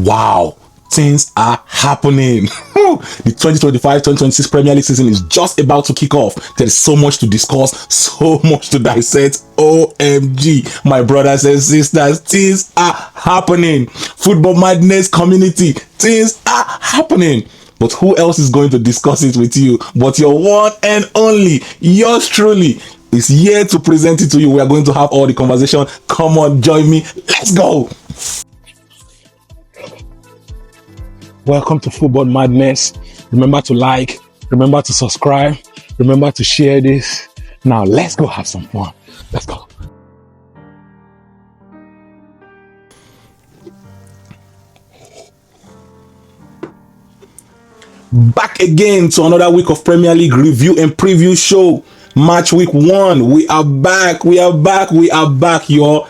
Wow, things are happening. The 2025-2026 Premier League season is just about to kick off. There's so much to discuss, so much to dissect. OMG, my brothers and sisters, things are happening. Football Madness community, things are happening. But who else is going to discuss it with you but your one and only, yours truly, is here to present it to you. We are going to have all the conversation. Come on, join me. Let's go. Welcome to Football Madness. Remember to like, remember to subscribe, remember to share this. Now let's go have some fun. Let's go. Back again to another week of Premier League review and preview show. Match week 1. We are back, y'all.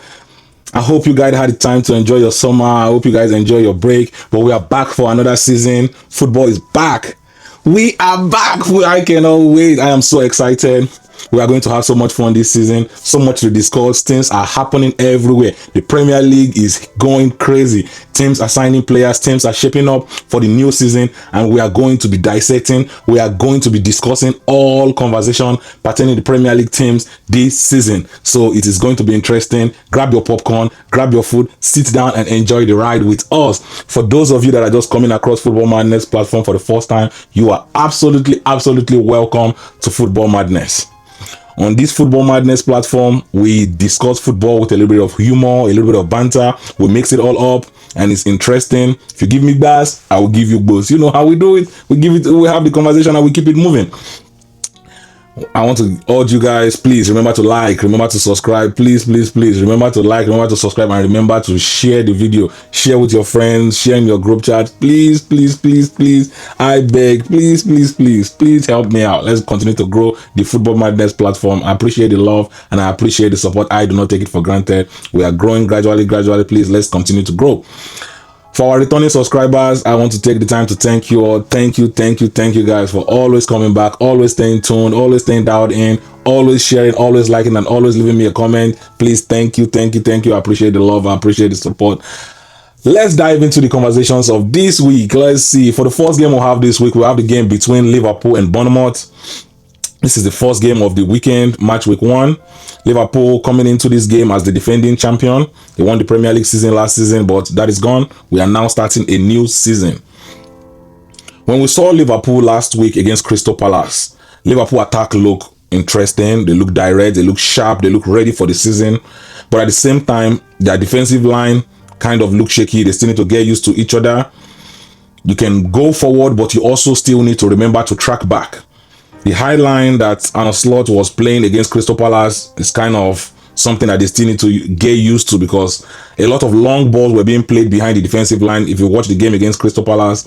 I hope you guys had the time to enjoy your summer. I hope you guys enjoy your break. But we are back for another season. Football is back. We are back. I cannot wait. I am so excited. We are going to have so much fun this season. So much to discuss. Things are happening everywhere. The Premier League is going crazy. Teams are signing players. Teams are shaping up for the new season. And we are going to be dissecting. We are going to be discussing all conversation pertaining to the Premier League teams this season. So it is going to be interesting. Grab your popcorn. Grab your food. Sit down and enjoy the ride with us. For those of you that are just coming across Football Madness platform for the first time, you are absolutely welcome to Football Madness. On this Football Madness platform, we discuss football with a little bit of humor, a little bit of banter. We mix it all up and it's interesting. If you give me bass, I will give you both. You know how we do it. We have the conversation and we keep it moving. I want to urge you guys, please remember to like, remember to subscribe. Please remember to like, remember to subscribe, and remember to share the video. Share with your friends, share in your group chat. Please. I beg, please help me out. Let's continue to grow the Football Madness platform. I appreciate the love and I appreciate the support. I do not take it for granted. We are growing gradually. Please, let's continue to grow. For our returning subscribers, I want to take the time to thank you all. Thank you guys for always coming back, always staying tuned, always staying dialed in, always sharing, always liking, and always leaving me a comment. Please, thank you. I appreciate the love. I appreciate the support. Let's dive into the conversations of this week. Let's see. For the first game we'll have this week, we'll have the game between Liverpool and Bournemouth. This is the first game of the weekend, match week 1. Liverpool coming into this game as the defending champion. They won the Premier League season last season, but that is gone. We are now starting a new season. When we saw Liverpool last week against Crystal Palace, Liverpool attack look interesting. They look direct. They look sharp. They look ready for the season. But at the same time, their defensive line kind of look shaky. They still need to get used to each other. You can go forward, but you also still need to remember to track back. The high line that Arne Slot was playing against Crystal Palace is kind of something that they still need to get used to, because a lot of long balls were being played behind the defensive line. If you watch the game against Crystal Palace,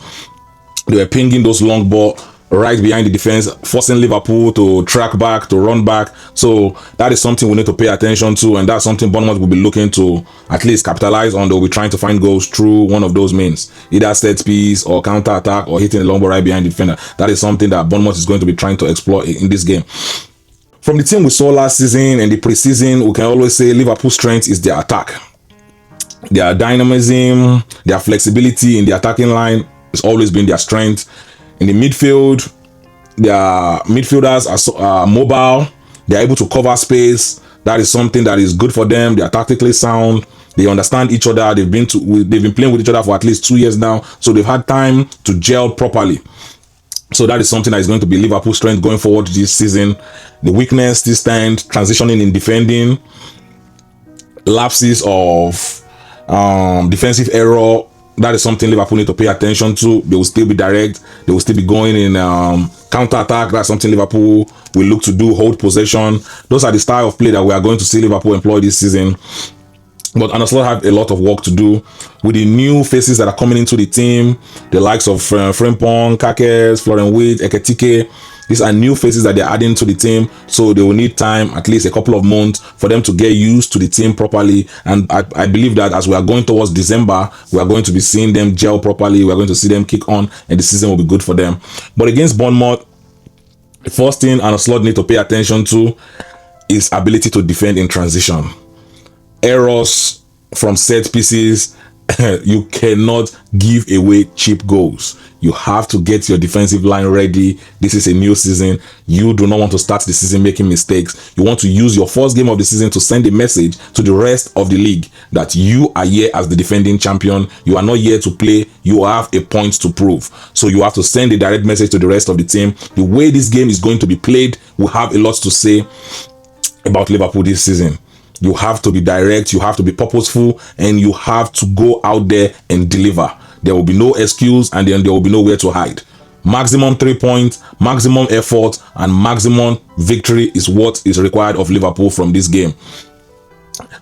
they were pinging those long balls right behind the defense, forcing Liverpool to track back, to run back. So that is something we need to pay attention to, and that's something Bournemouth will be looking to at least capitalize on. They'll be trying to find goals through one of those means, either set piece or counter attack or hitting the long ball right behind the defender. That is something that Bournemouth is going to be trying to explore in this game. From the team we saw last season and the preseason, we can always say Liverpool's strength is their attack. Their dynamism, their flexibility in the attacking line has always been their strength. In the midfield, their midfielders are mobile. They're able to cover space. That is something that is good for them. They are tactically sound. They understand each other. They've been playing with each other for at least 2 years now, so they've had time to gel properly. So that is something that is going to be Liverpool's strength going forward this season. The weakness this time, transitioning in defending, lapses of defensive error. That is something Liverpool need to pay attention to. They will still be direct. They will still be going in counter-attack. That's something Liverpool will look to do, hold possession. Those are the style of play that we are going to see Liverpool employ this season. But Arne Slot have a lot of work to do with the new faces that are coming into the team. The likes of Frimpong, Kakes, Florian Wirtz, Ekitike. These are new faces that they're adding to the team, so they will need time, at least a couple of months, for them to get used to the team properly. And I believe that as we are going towards December, we are going to be seeing them gel properly. We are going to see them kick on, and the season will be good for them. But against Bournemouth, the first thing Arne Slot need to pay attention to is ability to defend in transition. Errors from set pieces, You cannot give away cheap goals. You have to get your defensive line ready. This is a new season. You do not want to start the season making mistakes. You want to use your first game of the season to send a message to the rest of the league that you are here as the defending champion. You are not here to play. You have a point to prove. So you have to send a direct message to the rest of the team. The way this game is going to be played will have a lot to say about Liverpool this season. You have to be direct, you have to be purposeful, and you have to go out there and deliver. There will be no excuse, and then there will be nowhere to hide. Maximum 3 points, maximum effort, and maximum victory is what is required of Liverpool from this game.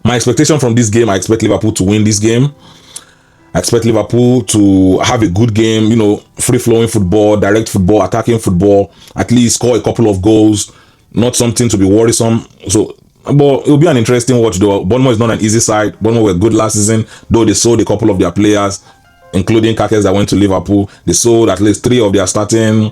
My expectation from this game, I expect Liverpool to win this game. I expect Liverpool to have a good game, free-flowing football, direct football, attacking football, at least score a couple of goals, not something to be worrisome. But it'll be an interesting watch though. Bournemouth is not an easy side. Bournemouth were good last season, though they sold a couple of their players, including Kakes that went to Liverpool. They sold at least three out of their starting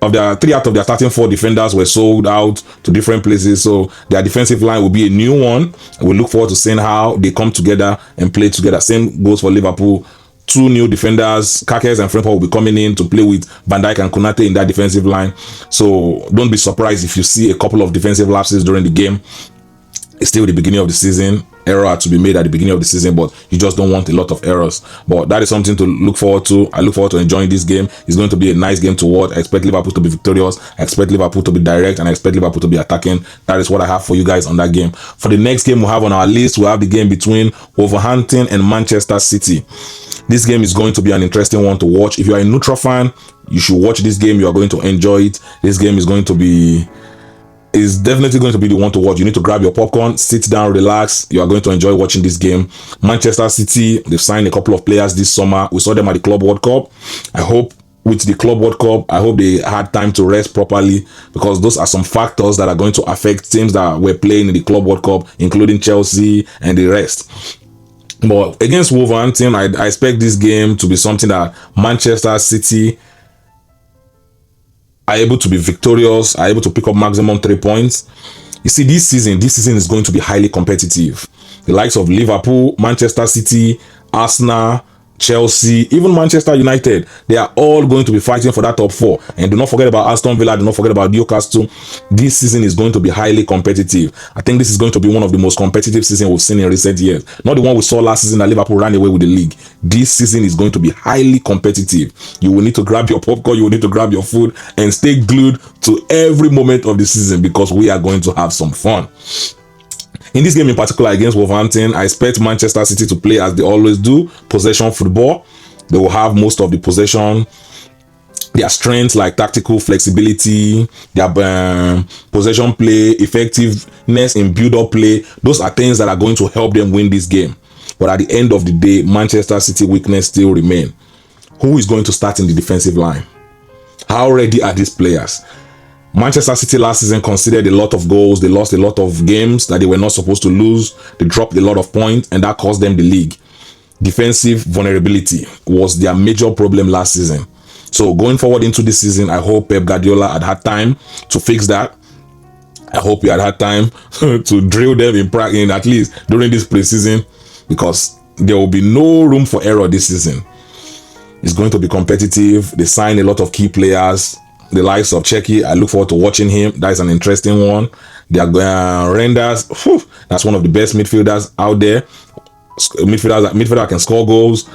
4 defenders were sold out to different places. So their defensive line will be a new one. We look forward to seeing how they come together and play together. Same goes for Liverpool. 2 new defenders, Kakes and Frimpong, will be coming in to play with Van Dijk and Konate in that defensive line. So don't be surprised if you see a couple of defensive lapses during the game. It's still the beginning of the season. Error had to be made at the beginning of the season, but you just don't want a lot of errors. But that is something to look forward to. I look forward to enjoying this game. It's going to be a nice game to watch. I expect Liverpool to be victorious. I expect Liverpool to be direct, and I expect Liverpool to be attacking. That is what I have for you guys on that game. For the next game we have on our list, we have the game between Wolverhampton and Manchester City. This game is going to be an interesting one to watch. If you are a neutral fan, you should watch this game. You are going to enjoy it. This game is definitely going to be the one to watch. You need to grab your popcorn, sit down, relax. You are going to enjoy watching this game. Manchester City, they've signed a couple of players this summer. We saw them at the Club World Cup. I hope with the Club World Cup, I hope they had time to rest properly, because those are some factors that are going to affect teams that were playing in the Club World Cup, including Chelsea and the rest. But against Wolverhampton, I expect this game to be something that Manchester City are able to be victorious, are able to pick up maximum 3 points. You see, this season is going to be highly competitive. The likes of Liverpool, Manchester City, Arsenal, Chelsea, even Manchester United, they are all going to be fighting for that top 4. And do not forget about Aston Villa, do not forget about Newcastle. This season is going to be highly competitive. I think this is going to be one of the most competitive seasons we've seen in recent years. Not the one we saw last season that Liverpool ran away with the league. This season is going to be highly competitive. You will need to grab your popcorn, you will need to grab your food, and stay glued to every moment of the season, because we are going to have some fun. In this game in particular against Wolverhampton, I expect Manchester City to play as they always do, possession football. They will have most of the possession. Their strengths like tactical flexibility, their possession play, effectiveness in build-up play, those are things that are going to help them win this game. But at the end of the day, Manchester City weakness still remain. Who is going to start in the defensive line? How ready are these players? Manchester City last season conceded a lot of goals. They lost a lot of games that they were not supposed to lose. They dropped a lot of points, and that cost them the league. Defensive vulnerability was their major problem last season. So going forward into this season, I hope Pep Guardiola had time to fix that. I hope he had time to drill them in practice, at least during this preseason, because there will be no room for error this season. It's going to be competitive. They signed a lot of key players. The likes of Czechia, I look forward to watching him. That is an interesting one. Their Renders, that's one of the best midfielders out there. Midfielder can score goals.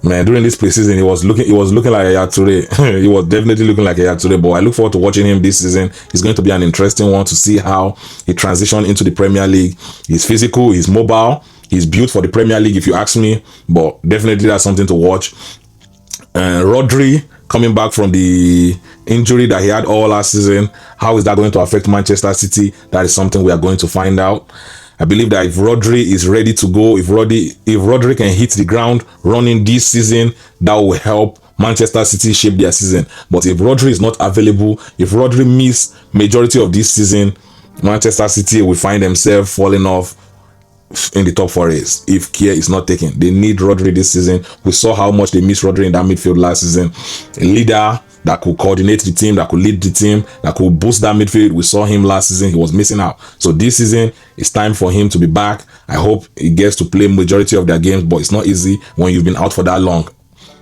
Man, during this preseason, he was looking like Yaya Toure. He was definitely looking like Yaya Toure. But I look forward to watching him this season. It's going to be an interesting one to see how he transitions into the Premier League. He's physical, he's mobile, he's built for the Premier League, if you ask me. But definitely that's something to watch. Rodri, coming back from the injury that he had all last season, how is that going to affect Manchester City? That is something we are going to find out. I believe that if Rodri is ready to go, if Rodri can hit the ground running this season, that will help Manchester City shape their season. But if Rodri is not available, if Rodri miss majority of this season, Manchester City will find themselves falling off in the top 4 race if care is not taken. They need Rodri this season. We saw how much they missed Rodri in that midfield last season. A leader, that could coordinate the team, that could lead the team, that could boost that midfield. We saw him last season. He was missing out. So this season, it's time for him to be back. I hope he gets to play majority of their games, but it's not easy when you've been out for that long.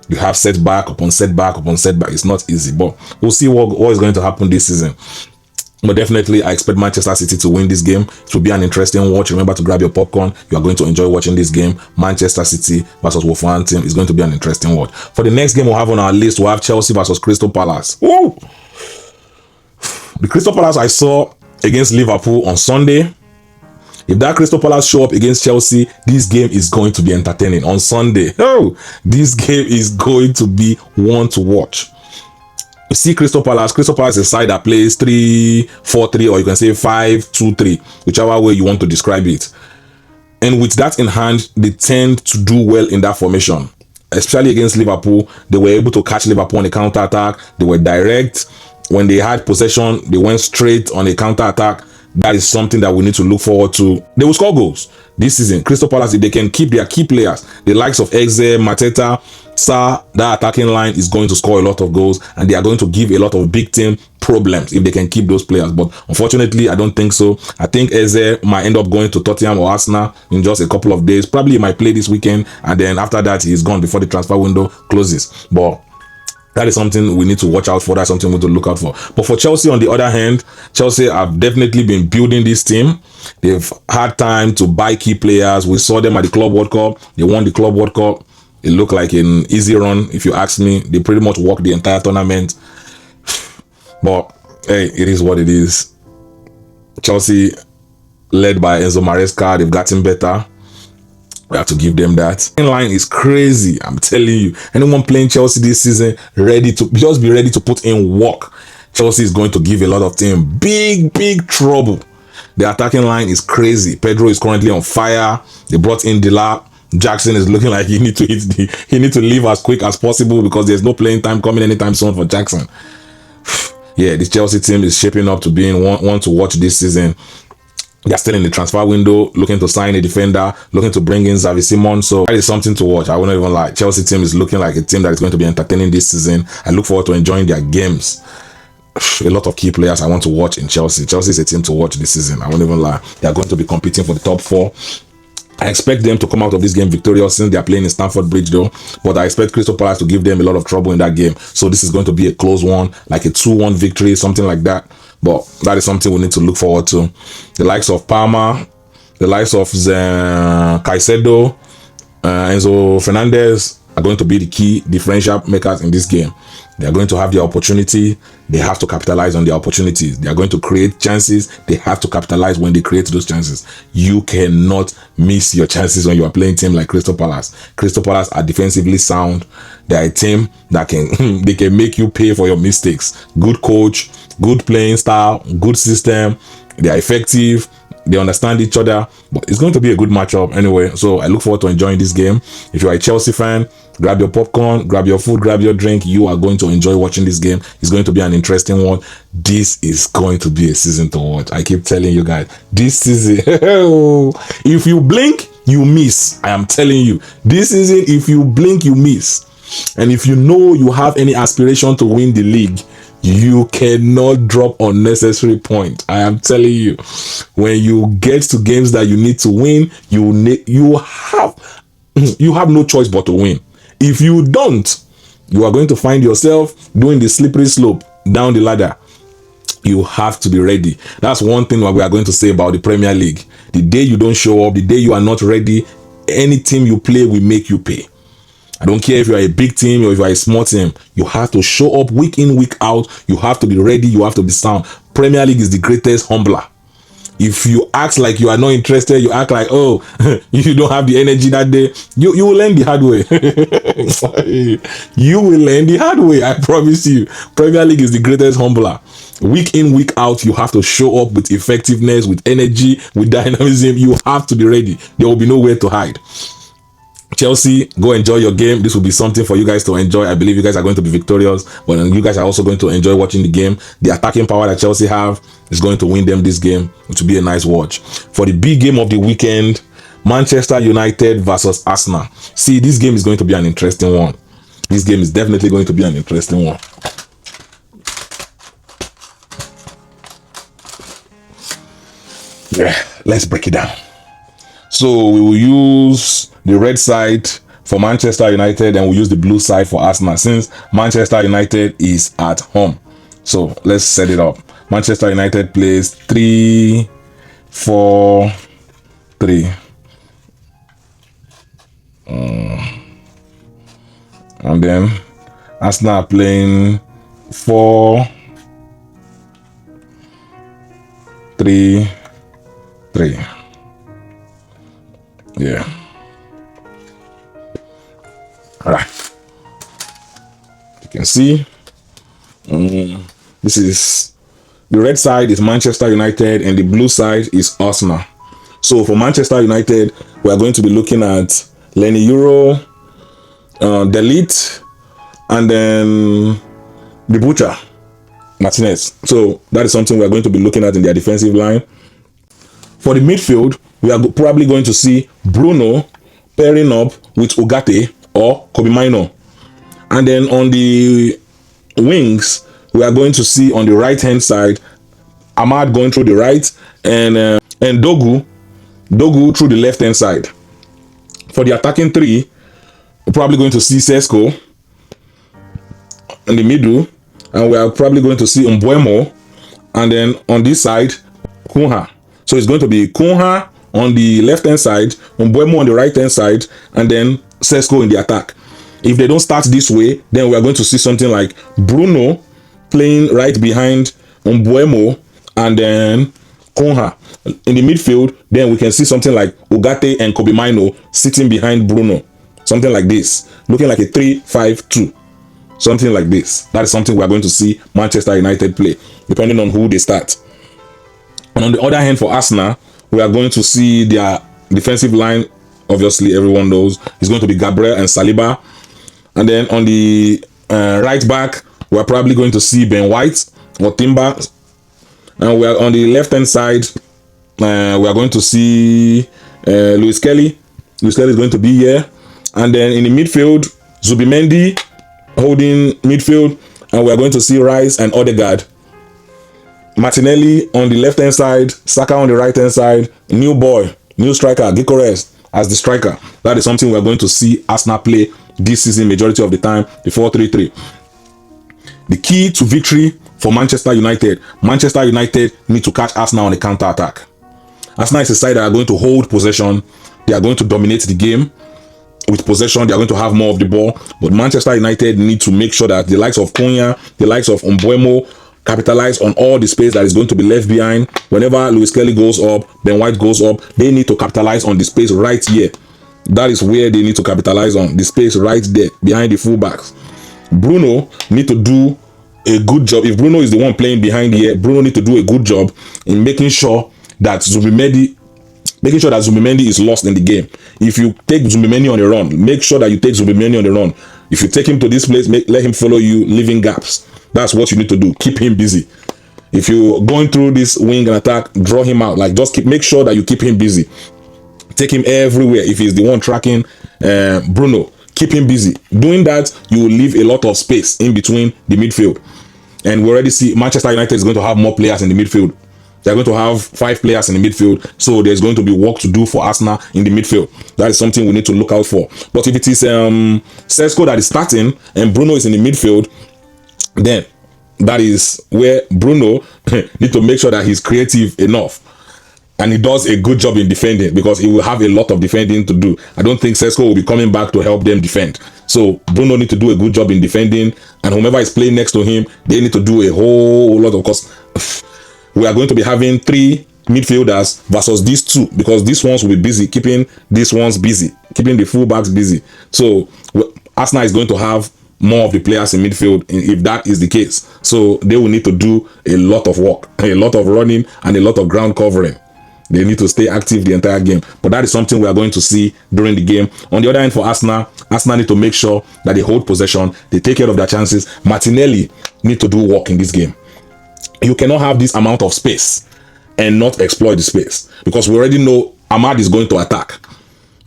You have setback upon setback upon setback. It's not easy, but we'll see what is going to happen this season. But definitely, I expect Manchester City to win this game. It will be an interesting watch. Remember to grab your popcorn. You are going to enjoy watching this game. Manchester City versus Wolverhampton is going to be an interesting watch. For the next game we'll have on our list, we'll have Chelsea versus Crystal Palace. Woo! The Crystal Palace I saw against Liverpool on Sunday. If that Crystal Palace show up against Chelsea, this game is going to be entertaining on Sunday. Oh, this game is going to be one to watch. You see Crystal Palace is a side that plays 3-4-3, or you can say 5-2-3, whichever way you want to describe it. And with that in hand, they tend to do well in that formation. Especially against Liverpool, they were able to catch Liverpool on a counter-attack. They were direct. When they had possession, they went straight on a counter-attack. That is something that we need to look forward to. They will score goals this season. Crystal Palace, if they can keep their key players, the likes of Eze, Mateta, Sa, that attacking line is going to score a lot of goals, and they are going to give a lot of big team problems if they can keep those players. But unfortunately, I don't think so. I think Eze might end up going to Tottenham or Arsenal in just a couple of days. Probably he might play this weekend, and then after that, he's gone before the transfer window closes. But that is something we need to watch out for. That's something we need to look out for. But for Chelsea, on the other hand, Chelsea have definitely been building this team. They've had time to buy key players. We saw them at the Club World Cup. They won the Club World Cup. It looked like an easy run, if you ask me. They pretty much walked the entire tournament. But, hey, it is what it is. Chelsea, led by Enzo Maresca, they've gotten better. We have to give them that. The line is crazy, I'm telling you. Anyone playing Chelsea this season, be ready to put in work. Chelsea is going to give a lot of team big trouble. The attacking line is crazy. Pedro is currently on fire. They brought in Delap. Jackson is looking like he need to leave as quick as possible because there's no playing time coming anytime soon for Jackson. Yeah, this Chelsea team is shaping up to being one to watch this season. They're still in the transfer window, looking to sign a defender, looking to bring in Xavi Simons. So that is something to watch. I won't even lie. Chelsea team is looking like a team that is going to be entertaining this season. I look forward to enjoying their games. A lot of key players I want to watch in Chelsea. Chelsea is a team to watch this season. I won't even lie. They are going to be competing for the top 4. I expect them to come out of this game victorious since they are playing in Stamford Bridge though. But I expect Crystal Palace to give them a lot of trouble in that game. So this is going to be a close one, like a 2-1 victory, something like that. But that is something we need to look forward to. The likes of Palmer, the likes of Caicedo, Enzo Fernandez are going to be the key differential makers in this game. They are going to have the opportunity. They have to capitalize on the opportunities. They are going to create chances. They have to capitalize when they create those chances. You cannot miss your chances when you are playing a team like Crystal Palace. Crystal Palace are defensively sound. They are a team that can they can make you pay for your mistakes. Good coach, good playing style, good system. They are effective. They understand each other. But it's going to be a good matchup anyway. So I look forward to enjoying this game. If you are a Chelsea fan, grab your popcorn, grab your food, grab your drink. You are going to enjoy watching this game. It's going to be an interesting one. This is going to be a season to watch. I keep telling you guys, this season, if you blink, you miss. I am telling you, this season, if you blink, you miss. And if you know you have any aspiration to win the league, you cannot drop unnecessary points. I am telling you, when you get to games that you need to win, you have no choice but to win. If you don't, you are going to find yourself doing the slippery slope down the ladder. You have to be ready. That's one thing what we are going to say about the Premier League. The day you don't show up, the day you are not ready, any team you play will make you pay. I don't care if you are a big team or if you are a small team. You have to show up week in, week out. You have to be ready. You have to be sound. Premier League is the greatest humbler. If you act like you are not interested, you act like, oh, you don't have the energy that day, you will learn the hard way. You will learn the hard way, I promise you. Premier League is the greatest humbler. Week in, week out, you have to show up with effectiveness, with energy, with dynamism. You have to be ready. There will be nowhere to hide. Chelsea, go enjoy your game. This will be something for you guys to enjoy. I believe you guys are going to be victorious, but you guys are also going to enjoy watching the game. The attacking power that Chelsea have is going to win them this game. It will be a nice watch. For the big game of the weekend, Manchester United versus Arsenal. See, this game is going to be an interesting one. This game is definitely going to be an interesting one. Let's break it down. So we will use the red side for Manchester United and we'll use the blue side for Arsenal since Manchester United is at home. So let's set it up. Manchester United plays 3-4-3. And then Arsenal playing 4-3-3. Yeah. All right. You can see this is the red side is Manchester United and the blue side is Arsenal. So for Manchester United, we are going to be looking at Lenny Euro, Delete, and then the Butcher Martinez. So that is something we are going to be looking at in their defensive line. For the midfield, we are probably going to see Bruno pairing up with Ugarte or Kobe Mino. And then on the wings, we are going to see on the right hand side Ahmad going through the right and Dogu through the left hand side. For the attacking three, we're probably going to see Sesko in the middle, and we are probably going to see Mbuemo, and then on this side Kunha. So it's going to be Kunha on the left hand side, Mbuemo on the right hand side, and then Sesko in the attack. If they don't start this way, then we are going to see something like Bruno playing right behind Mbuemo and then Kunha in the midfield. Then we can see something like Ugarte and Kobe Mino sitting behind Bruno, something like this, looking like a 3-5-2, something like this. That is something we are going to see Manchester United play, depending on who they start. And on the other hand, for Arsenal, we are going to see their defensive line. Obviously, everyone knows it's going to be Gabriel and Saliba. And then on the right back, we're probably going to see Ben White or Timber. And we are on the left hand side, we are going to see Luis Kelly. Luis Kelly is going to be here. And then in the midfield, Zubimendi holding midfield, and we are going to see Rice and Odegaard. Martinelli on the left hand side, Saka on the right hand side, new striker Gyökeres as the striker. That is something we are going to see Arsenal play this season majority of the time, the 4-3-3. The key to victory for Manchester United need to catch Arsenal on the counter attack. Arsenal is a side that are going to hold possession. They are going to dominate the game with possession. They are going to have more of the ball, but Manchester United need to make sure that the likes of Cunha, the likes of Mbuemo capitalize on all the space that is going to be left behind. Whenever Luis Kelly goes up, Ben White goes up, they need to capitalize on the space right here. That is where they need to capitalize on the space right there behind the fullbacks. Bruno need to do a good job. If Bruno is the one playing behind here, Bruno need to do a good job in making sure that Zubimendi is lost in the game. If you take Zubimendi on the run, make sure that you take Zubimendi on the run. If you take him to this place, let him follow you, leaving gaps. That's what you need to do. Keep him busy. If you're going through this wing and attack, draw him out. Like, just make sure that you keep him busy. Take him everywhere. If he's the one tracking Bruno, keep him busy. Doing that, you will leave a lot of space in between the midfield. And we already see Manchester United is going to have more players in the midfield. They're going to have 5 players in the midfield. So there's going to be work to do for Arsenal in the midfield. That is something we need to look out for. But if it is Sesko that is starting and Bruno is in the midfield, then that is where Bruno need to make sure that he's creative enough and he does a good job in defending, because he will have a lot of defending to do. I don't think Sesko will be coming back to help them defend. So Bruno need to do a good job in defending, and whomever is playing next to him, they need to do a whole lot of, course. We are going to be having 3 midfielders versus these 2, because these ones will be busy keeping these ones busy, keeping the fullbacks busy. So Arsenal is going to have more of the players in midfield if that is the case. So they will need to do a lot of work, a lot of running, and a lot of ground covering. They need to stay active the entire game. But that is something we are going to see during the game. On the other hand, for Arsenal need to make sure that they hold possession, they take care of their chances. Martinelli need to do work in this game. You cannot have this amount of space and not exploit the space, because we already know Ahmad is going to attack.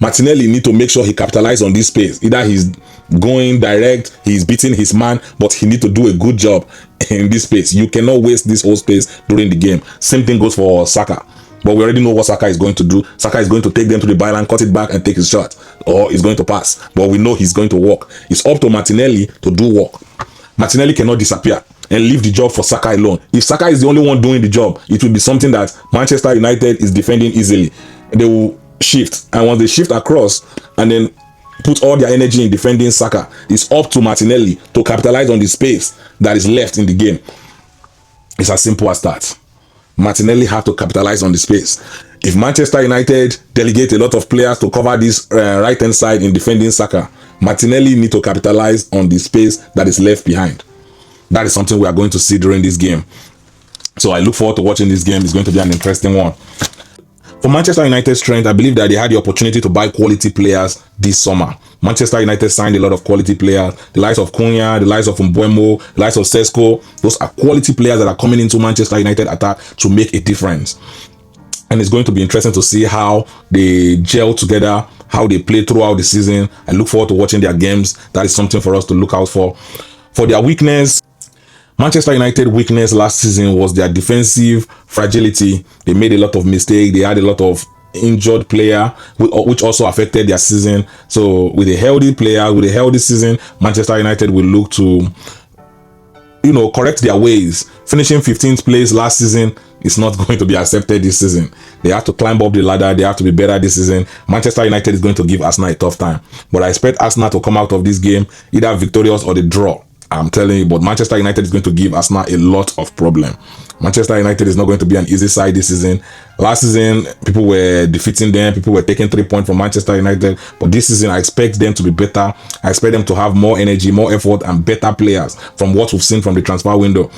Martinelli need to make sure he capitalizes on this space. Either he's going direct, he's beating his man, but he need to do a good job in this space. You cannot waste this whole space during the game. Same thing goes for Saka. But we already know what Saka is going to do. Saka is going to take them to the byline, cut it back, and take his shot. Or he's going to pass. But we know he's going to walk. It's up to Martinelli to do work. Martinelli cannot disappear and leave the job for Saka alone. If Saka is the only one doing the job, it will be something that Manchester United is defending easily. They will shift. And once they shift across and then put all their energy in defending Saka, it's up to Martinelli to capitalize on the space that is left in the game. It's as simple as that. Martinelli have to capitalize on the space. If Manchester United delegate a lot of players to cover this right hand side in defending Saka, Martinelli need to capitalize on the space that is left behind. That is something we are going to see during this game. So I look forward to watching this game. It's going to be an interesting one. For Manchester United's strength, I believe that they had the opportunity to buy quality players this summer. Manchester United signed a lot of quality players. The likes of Cunha, the likes of Mbeumo, the likes of Sesko. Those are quality players that are coming into Manchester United attack to make a difference. And it's going to be interesting to see how they gel together, how they play throughout the season. I look forward to watching their games. That is something for us to look out for. For their weakness, Manchester United weakness last season was their defensive fragility. They made a lot of mistakes. They had a lot of injured player, which also affected their season. So with a healthy player, with a healthy season, Manchester United will look to, correct their ways. Finishing 15th place last season is not going to be accepted this season. They have to climb up the ladder. They have to be better this season. Manchester United is going to give Arsenal a tough time. But I expect Arsenal to come out of this game either victorious or the draw. I'm telling you, but Manchester United is going to give Arsenal a lot of problem. Manchester United is not going to be an easy side this season. Last season, people were defeating them. People were taking 3 points from Manchester United. But this season, I expect them to be better. I expect them to have more energy, more effort, and better players from what we've seen from the transfer window.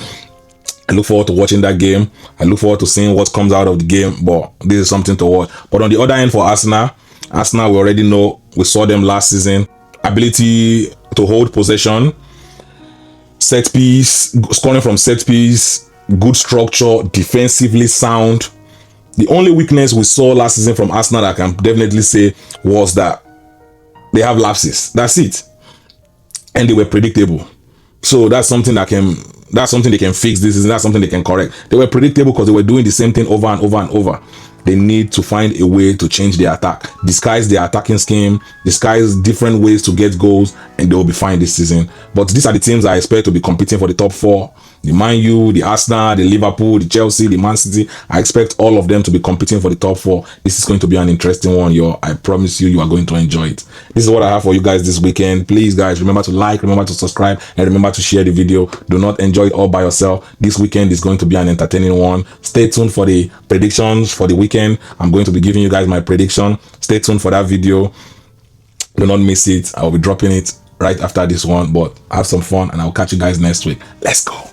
I look forward to watching that game. I look forward to seeing what comes out of the game. But this is something to watch. But on the other end, for Arsenal, we already know. We saw them last season. Ability to hold possession, set piece, scoring from set piece, good structure, defensively sound. The only weakness we saw last season from Arsenal that I can definitely say was that they have lapses. That's it. And they were predictable. So that's something they can fix this season. That's something they can correct. They were predictable because they were doing the same thing over and over and over. They need to find a way to change their attack, disguise their attacking scheme, disguise different ways to get goals, and they will be fine this season. But these are the teams I expect to be competing for the top 4. The Man U, the Arsenal, the Liverpool, the Chelsea, the Man City. I expect all of them to be competing for the top 4. This is going to be an interesting one, yo. I promise you, you are going to enjoy it. This is what I have for you guys this weekend. Please, guys, remember to like, remember to subscribe, and remember to share the video. Do not enjoy it all by yourself. This weekend is going to be an entertaining one. Stay tuned for the predictions for the weekend. I'm going to be giving you guys my prediction. Stay tuned for that video. Do not miss it. I'll be dropping it right after this one. But have some fun, and I'll catch you guys next week. Let's go.